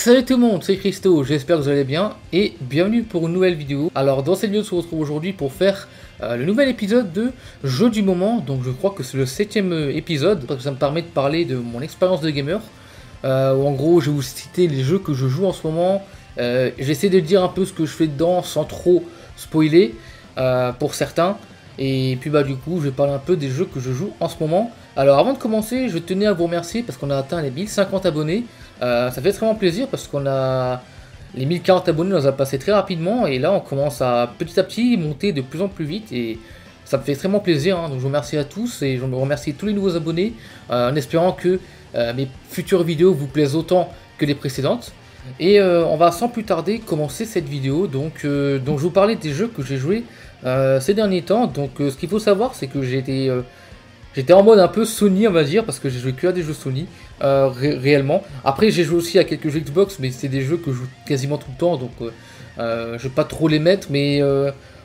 Salut tout le monde, c'est Christo, j'espère que vous allez bien et bienvenue pour une nouvelle vidéo. Alors dans cette vidéo, on se retrouve aujourd'hui pour faire le nouvel épisode de Jeu du moment. Donc je crois que c'est le 7ème épisode, parce que ça me permet de parler de mon expérience de gamer. Où en gros, je vais vous citer les jeux que je joue en ce moment. J'essaie de dire un peu ce que je fais dedans sans trop spoiler pour certains. Et puis du coup, je vais parler un peu des jeux que je joue en ce moment. Alors avant de commencer, je tenais à vous remercier parce qu'on a atteint les 1050 abonnés. Ça fait extrêmement plaisir parce qu'on a les 1040 abonnés, on les a passés très rapidement et là on commence à petit monter de plus en plus vite et ça me fait extrêmement plaisir. Donc je vous remercie à tous et je remercie tous les nouveaux abonnés en espérant que mes futures vidéos vous plaisent autant que les précédentes. Et on va sans plus tarder commencer cette vidéo. Donc je vais vous parler des jeux que j'ai joués ces derniers temps. Donc ce qu'il faut savoir, c'est que j'étais en mode un peu Sony, on va dire, parce que j'ai joué que à des jeux Sony, réellement. Après, j'ai joué aussi à quelques jeux Xbox, mais c'est des jeux que je joue quasiment tout le temps, donc je vais pas trop les mettre. Mais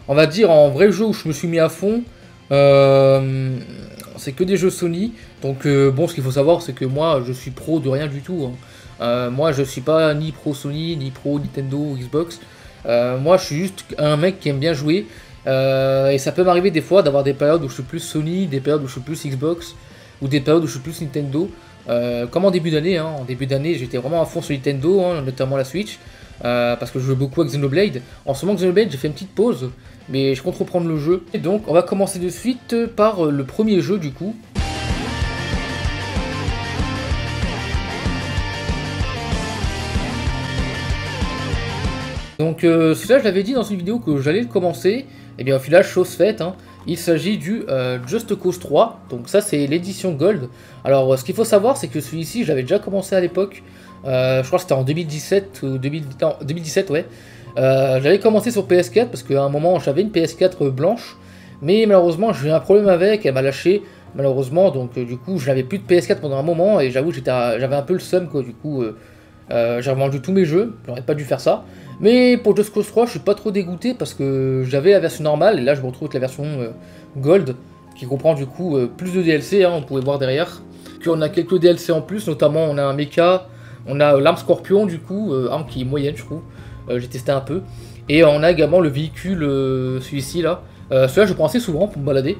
on va dire, en vrai jeu où je me suis mis à fond, c'est que des jeux Sony. Donc bon, ce qu'il faut savoir, c'est que moi, je suis pro de rien du tout. Moi, je suis pas ni pro Sony, ni pro Nintendo ou Xbox. Moi, je suis juste un mec qui aime bien jouer. Et ça peut m'arriver des fois d'avoir des périodes où je suis plus Sony, des périodes où je suis plus Xbox, ou des périodes où je suis plus Nintendo. Comme en début d'année, en début d'année j'étais vraiment à fond sur Nintendo, notamment la Switch, parce que je jouais beaucoup à Xenoblade. En ce moment Xenoblade, j'ai fait une petite pause, mais je compte reprendre le jeu. Et donc on va commencer de suite par le premier jeu du coup. Donc celui-là je l'avais dit dans une vidéo que j'allais le commencer, et bien au final chose faite, il s'agit du Just Cause 3, donc ça c'est l'édition Gold. Alors ce qu'il faut savoir c'est que celui-ci j'avais déjà commencé à l'époque, je crois que c'était en 2017 ou 2017 ouais. J'avais commencé sur PS4 parce qu'à un moment j'avais une PS4 blanche, mais malheureusement j'ai eu un problème avec, elle m'a lâché malheureusement, donc du coup je n'avais plus de PS4 pendant un moment et j'avoue j'avais un peu le seum quoi, du coup j'ai revendu tous mes jeux, j'aurais pas dû faire ça. Mais pour Just Cause 3, je suis pas trop dégoûté parce que j'avais la version normale et là je me retrouve avec la version Gold qui comprend du coup plus de DLC, on pouvait voir derrière. Puis on a quelques DLC en plus, notamment on a un mecha, on a l'arme Scorpion du coup, arme qui est moyenne je trouve, j'ai testé un peu. Et on a également le véhicule, celui-ci là, celui-là je prends assez souvent pour me balader.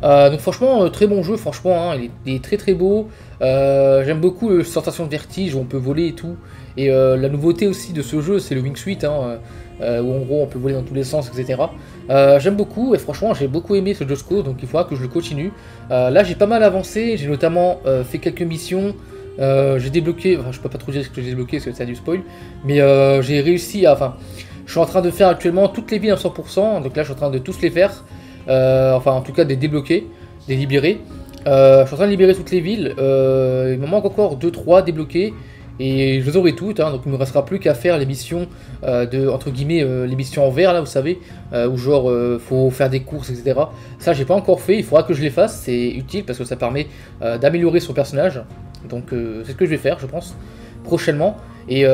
Donc franchement très bon jeu, franchement il est très beau. J'aime beaucoup la sensation de vertige où on peut voler et tout. Et la nouveauté aussi de ce jeu c'est le wingsuit, où en gros on peut voler dans tous les sens, etc. J'aime beaucoup et franchement j'ai beaucoup aimé ce Just Cause, donc il faudra que je le continue. Là j'ai pas mal avancé, j'ai notamment fait quelques missions. J'ai débloqué, enfin je peux pas trop dire ce que j'ai débloqué parce que c'est du spoil, mais j'ai réussi à, enfin je suis en train de faire actuellement toutes les villes à 100%, donc là je suis en train de tous les faire, enfin en tout cas des débloquer, des libérer. Je suis en train de libérer toutes les villes, il me manque encore 2-3 débloqués et je les aurai toutes, donc il ne me restera plus qu'à faire les missions entre guillemets les missions en vert là vous savez, où genre faut faire des courses etc. Ça j'ai pas encore fait, il faudra que je les fasse, c'est utile parce que ça permet d'améliorer son personnage, donc c'est ce que je vais faire je pense prochainement. Et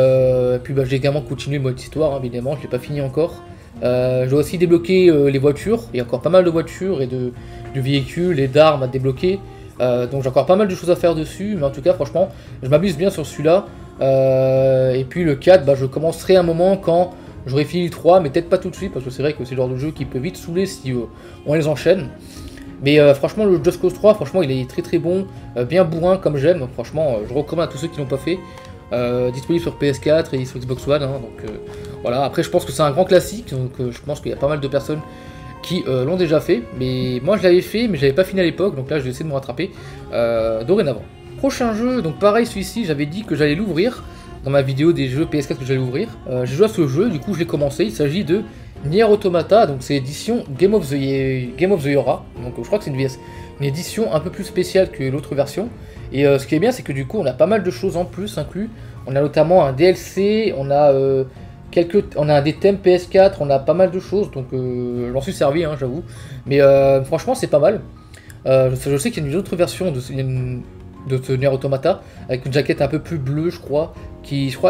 puis j'ai également continué le mode histoire, évidemment je l'ai pas fini encore. Je dois aussi débloquer les voitures, il y a encore pas mal de voitures et de véhicules et d'armes à débloquer, donc j'ai encore pas mal de choses à faire dessus, mais en tout cas franchement je m'amuse bien sur celui-là. Et puis le 4, je commencerai un moment quand j'aurai fini le 3, mais peut-être pas tout de suite parce que c'est vrai que c'est le genre de jeu qui peut vite saouler si on les enchaîne. Mais franchement le Just Cause 3 franchement il est très bon, bien bourrin comme j'aime, donc franchement je recommande à tous ceux qui l'ont pas fait. Disponible sur PS4 et sur Xbox One, donc voilà. Après je pense que c'est un grand classique, donc je pense qu'il y a pas mal de personnes qui l'ont déjà fait, mais moi je l'avais fait mais j'avais pas fini à l'époque, donc là je vais essayer de me rattraper dorénavant. Prochain jeu, donc pareil celui-ci j'avais dit que j'allais l'ouvrir dans ma vidéo des jeux PS4 que j'allais ouvrir. J'ai joué à ce jeu, du coup je l'ai commencé, il s'agit de Nier Automata, donc c'est édition Game of the Year, donc je crois que c'est une édition un peu plus spéciale que l'autre version. Et ce qui est bien c'est que du coup on a pas mal de choses en plus inclus, on a notamment un DLC, on a des thèmes PS4, on a pas mal de choses, donc j'en suis servi j'avoue, mais franchement c'est pas mal. Je sais qu'il y a une autre version de ce Nier Automata avec une jaquette un peu plus bleue je crois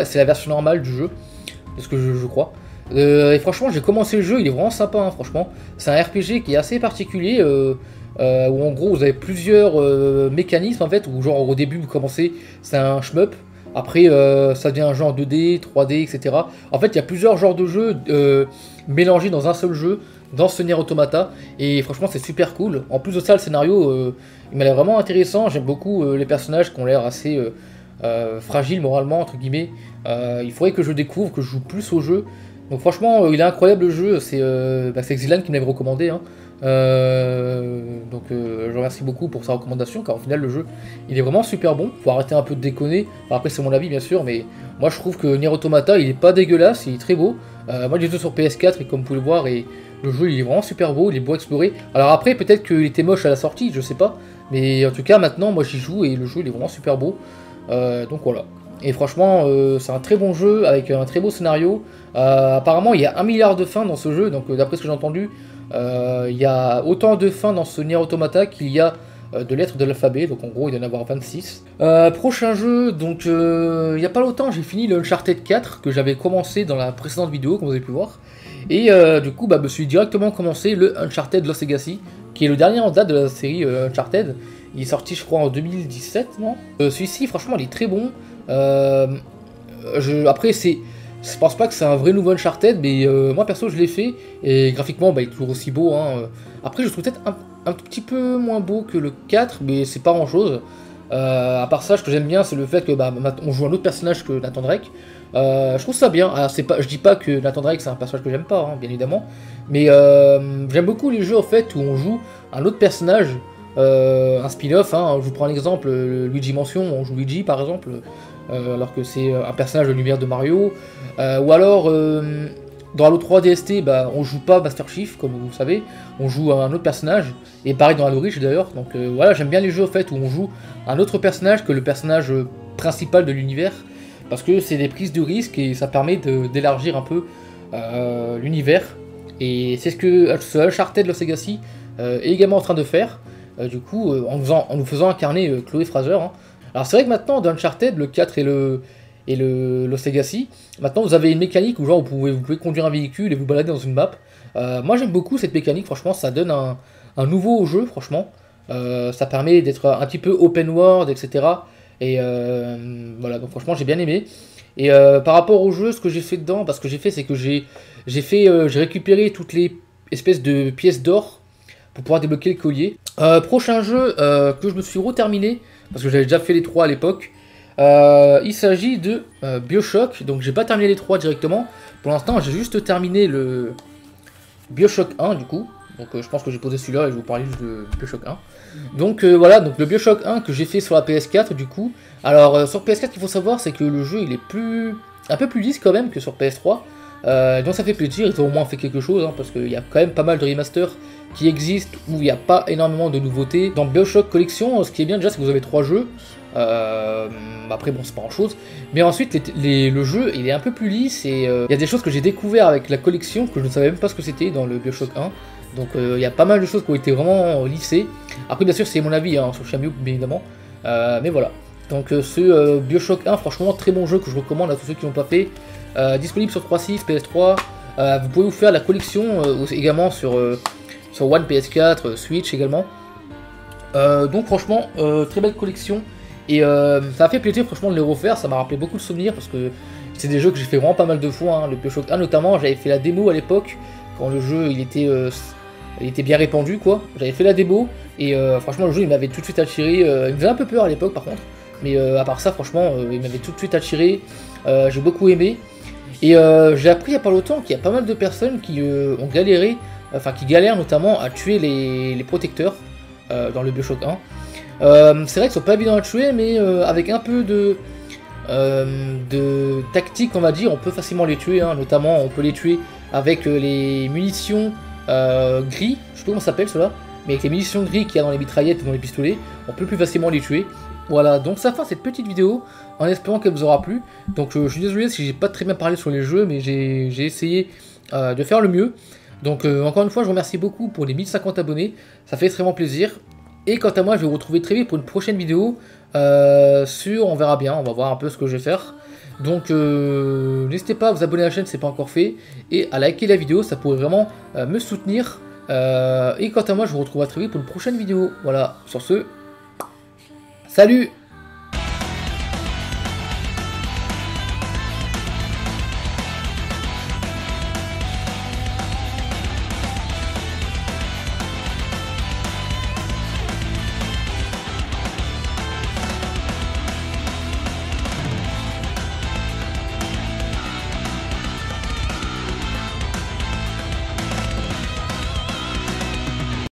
c'est la version normale du jeu, parce que je crois. Et franchement j'ai commencé le jeu, il est vraiment sympa franchement, c'est un RPG qui est assez particulier, où en gros vous avez plusieurs mécanismes en fait, où genre au début vous commencez, c'est un shmup, Après, ça devient un jeu en 2D, 3D, etc. En fait, il y a plusieurs genres de jeux mélangés dans un seul jeu, dans ce Nier Automata. Et franchement, c'est super cool. En plus de ça, le scénario, il m'a l'air vraiment intéressant. J'aime beaucoup les personnages qui ont l'air assez fragiles moralement, entre guillemets. Il faudrait que je découvre, que je joue plus au jeu. Donc franchement, il est incroyable le jeu. C'est Xilan qui me l'avait recommandé, hein. Je remercie beaucoup pour sa recommandation, car au final le jeu il est vraiment super bon. Faut arrêter un peu de déconner. Enfin, après c'est mon avis bien sûr, mais moi je trouve que Nier Automata il est pas dégueulasse, il est très beau. Moi j'ai joué sur PS4 et comme vous pouvez le voir, et le jeu il est vraiment super beau, il est beau à explorer. Alors après peut-être qu'il était moche à la sortie, je sais pas, mais en tout cas maintenant moi j'y joue et le jeu il est vraiment super beau. Donc voilà. Et franchement c'est un très bon jeu avec un très beau scénario. Apparemment il y a 1 milliard de fins dans ce jeu, donc d'après ce que j'ai entendu. Il y a autant de fins dans ce Nier Automata qu'il y a de lettres de l'alphabet, donc en gros il doit y en avoir 26. Prochain jeu, donc il n'y a pas longtemps j'ai fini le Uncharted 4 que j'avais commencé dans la précédente vidéo, comme vous avez pu voir. Et du coup je me suis directement commencé le Uncharted Lost Legacy, qui est le dernier en date de la série Uncharted. Il est sorti je crois en 2017, non celui-ci franchement il est très bon. Après je pense pas que c'est un vrai nouveau Uncharted, mais moi perso je l'ai fait, et graphiquement il est toujours aussi beau, hein. Après je le trouve peut-être un tout petit peu moins beau que le 4, mais c'est pas grand chose. À part ça, ce que j'aime bien c'est le fait que on joue un autre personnage que Nathan Drake. Je trouve ça bien. Alors, je dis pas que Nathan Drake c'est un personnage que j'aime pas, hein, bien évidemment, mais j'aime beaucoup les jeux en fait où on joue un autre personnage, un spin-off, hein. Je vous prends un exemple, Luigi Mansion, on joue Luigi par exemple. Alors que c'est un personnage de l'univers de Mario, ou alors dans Halo 3 DST, on joue pas Master Chief comme vous savez, on joue un autre personnage, et pareil dans Halo Reach d'ailleurs. Donc voilà, j'aime bien les jeux en fait où on joue un autre personnage que le personnage principal de l'univers, parce que c'est des prises de risque et ça permet d'élargir un peu l'univers, et c'est ce que ce Uncharted Lost Legacy est également en train de faire, du coup en nous faisant incarner Chloé Fraser, hein. Alors c'est vrai que maintenant dans Uncharted, le 4 et le Lost Legacy, maintenant vous avez une mécanique où genre vous pouvez conduire un véhicule et vous balader dans une map. Moi j'aime beaucoup cette mécanique, franchement ça donne un nouveau au jeu, franchement. Ça permet d'être un petit peu open world, etc. Et voilà, donc franchement j'ai bien aimé. Et par rapport au jeu, ce que j'ai fait dedans, parce que j'ai fait c'est que j'ai récupéré toutes les espèces de pièces d'or pour pouvoir débloquer le collier. Prochain jeu que je me suis re-terminé, parce que j'avais déjà fait les 3 à l'époque. Il s'agit de BioShock, donc j'ai pas terminé les 3 directement. Pour l'instant j'ai juste terminé le BioShock 1 du coup. Donc je pense que j'ai posé celui-là et je vais vous parler juste de BioShock 1. Donc voilà, donc le BioShock 1 que j'ai fait sur la PS4 du coup. Alors sur PS4 qu'il faut savoir c'est que le jeu il est un peu plus lisse quand même que sur PS3. Donc ça fait plaisir, ils ont au moins fait quelque chose, hein, parce qu'il y a quand même pas mal de remasters qui existent où il n'y a pas énormément de nouveautés. Dans BioShock Collection, ce qui est bien déjà c'est que vous avez 3 jeux. Après bon c'est pas grand chose, mais ensuite le jeu il est un peu plus lisse, et il y a des choses que j'ai découvert avec la collection que je ne savais même pas ce que c'était dans le BioShock 1. Donc il y a pas mal de choses qui ont été vraiment lissées. Après bien sûr c'est mon avis, hein, sur Shamio bien évidemment, mais voilà. Donc ce BioShock 1 franchement très bon jeu que je recommande à tous ceux qui n'ont pas fait. Disponible sur 3.6, PS3, vous pouvez vous faire la collection également sur One, PS4, Switch également. Donc franchement très belle collection. Et ça a fait plaisir franchement de les refaire, ça m'a rappelé beaucoup de souvenirs parce que c'est des jeux que j'ai fait vraiment pas mal de fois, hein. Le BioShock 1 notamment, j'avais fait la démo à l'époque, quand le jeu il était bien répandu quoi. J'avais fait la démo et franchement le jeu il m'avait tout de suite attiré, il me faisait un peu peur à l'époque par contre, mais à part ça franchement il m'avait tout de suite attiré, j'ai beaucoup aimé. Et j'ai appris il y a pas longtemps qu'il y a pas mal de personnes qui ont galéré, enfin qui galèrent notamment à tuer les protecteurs dans le BioShock 1. C'est vrai qu'ils sont pas évidents à tuer, mais avec un peu de tactique, on va dire, on peut facilement les tuer, hein. Notamment, on peut les tuer avec les munitions gris, je sais pas comment ça s'appelle cela, mais avec les munitions gris qu'il y a dans les mitraillettes et dans les pistolets, on peut plus facilement les tuer. Voilà, donc ça fait cette petite vidéo, en espérant qu'elle vous aura plu. Donc je suis désolé si j'ai pas très bien parlé sur les jeux, mais j'ai essayé de faire le mieux. Donc encore une fois, je vous remercie beaucoup pour les 1050 abonnés, ça fait extrêmement plaisir. Et quant à moi, je vais vous retrouver très vite pour une prochaine vidéo on verra bien, on va voir un peu ce que je vais faire. Donc n'hésitez pas à vous abonner à la chaîne si ce n'est pas encore fait, et à liker la vidéo, ça pourrait vraiment me soutenir. Et quant à moi, je vous retrouve très vite pour une prochaine vidéo. Voilà, sur ce, salut!